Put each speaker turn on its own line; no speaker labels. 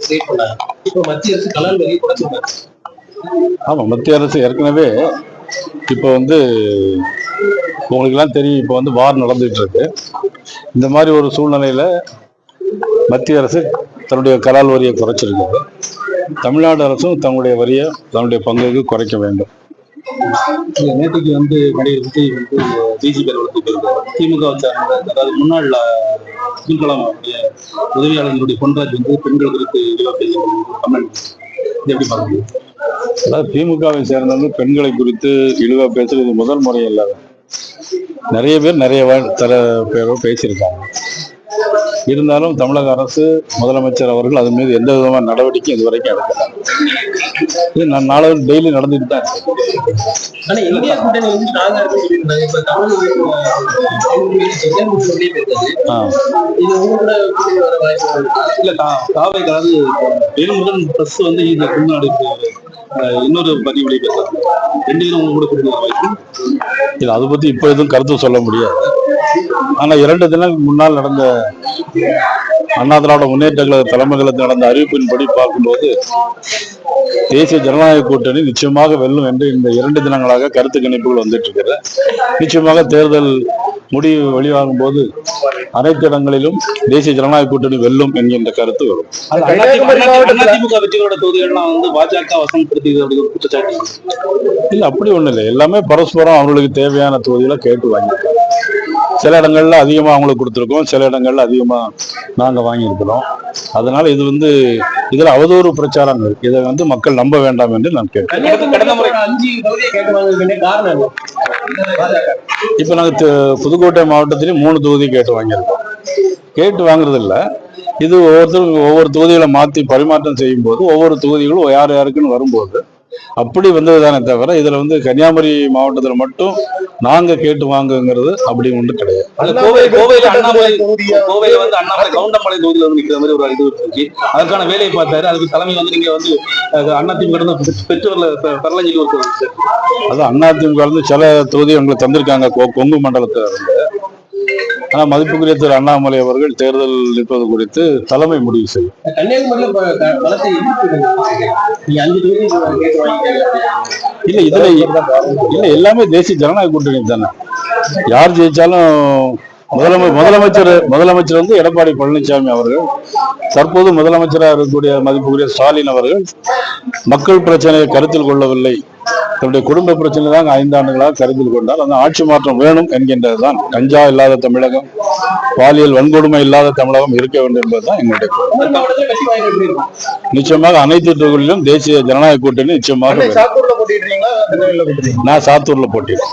Create பண்ணாங்க. இப்போ மத்திய அரசு கலால் வரியை குறைச்சிருக்காங்க.
ஆமா, மத்திய அரசு ஏற்கனவே இப்போ உங்களுக்கு எல்லாம் தெரியும், இப்போ வார் நடந்துட்டு இருக்கு. இந்த மாதிரி ஒரு சூழ்நிலையில மத்திய அரசு தன்னுடைய கலால் வரியை குறைச்சிருக்காங்க. தமிழ்நாடு அரசும் தன்னுடைய வரியை தன்னுடைய பங்குக்கு குறைக்க வேண்டும்.
நேற்றுக்கு நடிகர் விஜய் பிஜேபி அலுவலகத்துக்கு போயிருக்காரு. திமுக சார்ந்த, அதாவது முன்னாள் அப்துல் கலாம் உதவியாளர்களுடைய பொன்ராஜ் பெண்கள் குறித்து எப்படி பார்க்கணும்?
அதாவது திமுகவை சேர்ந்தவங்க பெண்களை குறித்து இழிவா பேசுறது முதல் முறை இல்லாத நிறைய பேர் நிறைய பேரோ பேசியிருக்காங்க. இருந்தாலும் தமிழக அரசு, முதலமைச்சர் அவர்கள் அது மீது எந்த விதமான நடவடிக்கை இதுவரைக்கும் எடுக்கல. இது நாளை டெய்லி நடந்துட்டு தான்
ஆனா இந்தியா கூட்டணி ஸ்ட்ராங்கா இருக்கு. இப்ப தமிழ் இது உங்களோட வர வாய்ப்பு இல்ல. காவை அதாவது வேலுமுருகன் பிரஸ் இந்த தமிழ்நாடு இன்னொரு பதிவு வெளியிட்டாங்க. ரெண்டு பேரும் உங்க கூட கூட்டிட்டு வர வாய்ப்பு
இல்லை. அதை பத்தி இப்ப எதுவும் கருத்து சொல்ல முடியாது. ஆனா 2 தினங்களுக்கு முன்னால் நடந்த அண்ணா திராவிட முன்னேற்ற கழக தலைமையில் நடந்த அறிவிப்பின்படி பார்க்கும்போது தேசிய ஜனநாயக கூட்டணி நிச்சயமாக வெல்லும் என்று இந்த 2 தினங்களாக கருத்து கணிப்புகள் வந்துட்டு இருக்கிறது. நிச்சயமாக தேர்தல் முடிவு வெளியாகும் போது அனைத்து இடங்களிலும் தேசிய ஜனநாயக கூட்டணி வெல்லும் என்கின்ற கருத்து வரும்.
அதிமுக வெற்றிகளோட தொகுதிகள்லாம் பாஜக வசப்படுத்தியது அப்படி ஒரு குற்றச்சாட்டு
இல்லை. அப்படி ஒண்ணு இல்லை. எல்லாமே பரஸ்பரம் அவங்களுக்கு தேவையான தொகுதிகளை கேட்டு வாங்கியிருக்காங்க. சில இடங்கள்ல அதிகமா அவங்களுக்கு கொடுத்துருக்கோம், சில இடங்கள்ல அதிகமா நாங்க வாங்கியிருக்கிறோம். அதனால இது இதுல அவதூறு பிரச்சாரங்கள், இதை மக்கள் நம்ப வேண்டாம் என்று நான் கேட்கிறேன். இப்ப நாங்க புதுக்கோட்டை மாவட்டத்திலேயும் 3 தொகுதி கேட்டு வாங்கியிருக்கோம். கேட்டு வாங்குறது இல்ல, இது ஒவ்வொரு தொகுதிகளை மாத்தி பரிமாற்றம் செய்யும் போது ஒவ்வொரு தொகுதிகளும் யார் யாருக்குன்னு வரும்போது அப்படி வந்ததுதானே தவிர இதுல கன்னியாகுமரி மாவட்டத்துல மட்டும் நாங்க கேட்டு வாங்குங்கிறது அப்படி ஒன்று கிடையாது.
கோவையில அண்ணாமலை கவுண்டமலை தொகுதியில் நிக்கிற மாதிரி ஒரு இது இருக்கு. அதற்கான வேலையை பார்த்தாரு. அதுக்கு தலைமை நீங்க அதிமுக பெற்றோர்ல பெறலஞ்சி ஒரு
அது அதிமுக சில தொகுதி உங்களுக்கு தந்திருக்காங்க கொங்கு மண்டலத்துல இருந்து. ஆனா மதிப்புக்குரிய திரு அண்ணாமலை அவர்கள் தேர்தல் நிற்பது குறித்து தலைமை முடிவு செய்யும். இல்ல இதுல எல்லாமே தேசிய ஜனநாயக கூட்டணி தானே. யார் ஜெயிச்சாலும் முதலமைச்சர் எடப்பாடி பழனிசாமி அவர்கள், தற்போது முதலமைச்சராக இருக்கக்கூடிய மதிப்புக்குரிய ஸ்டாலின் அவர்கள் மக்கள் பிரச்சனையை கருத்தில் கொள்ளவில்லை. தன்னுடைய குடும்ப பிரச்சனை தான் 5 ஆண்டுகளாக கருத்தில் கொண்டால் அந்த ஆட்சி மாற்றம் வேணும் என்கின்றதுதான். கஞ்சா இல்லாத தமிழகம், பாலியல் வன்கொடுமை இல்லாத தமிழகம் இருக்க வேண்டும் என்பதுதான் எங்களுடைய. நிச்சயமாக அனைத்து தொகுதிகளிலும் தேசிய ஜனநாயக கூட்டணி நிச்சயமாக. நான் சாத்தூர்ல போட்டிடுறேன்.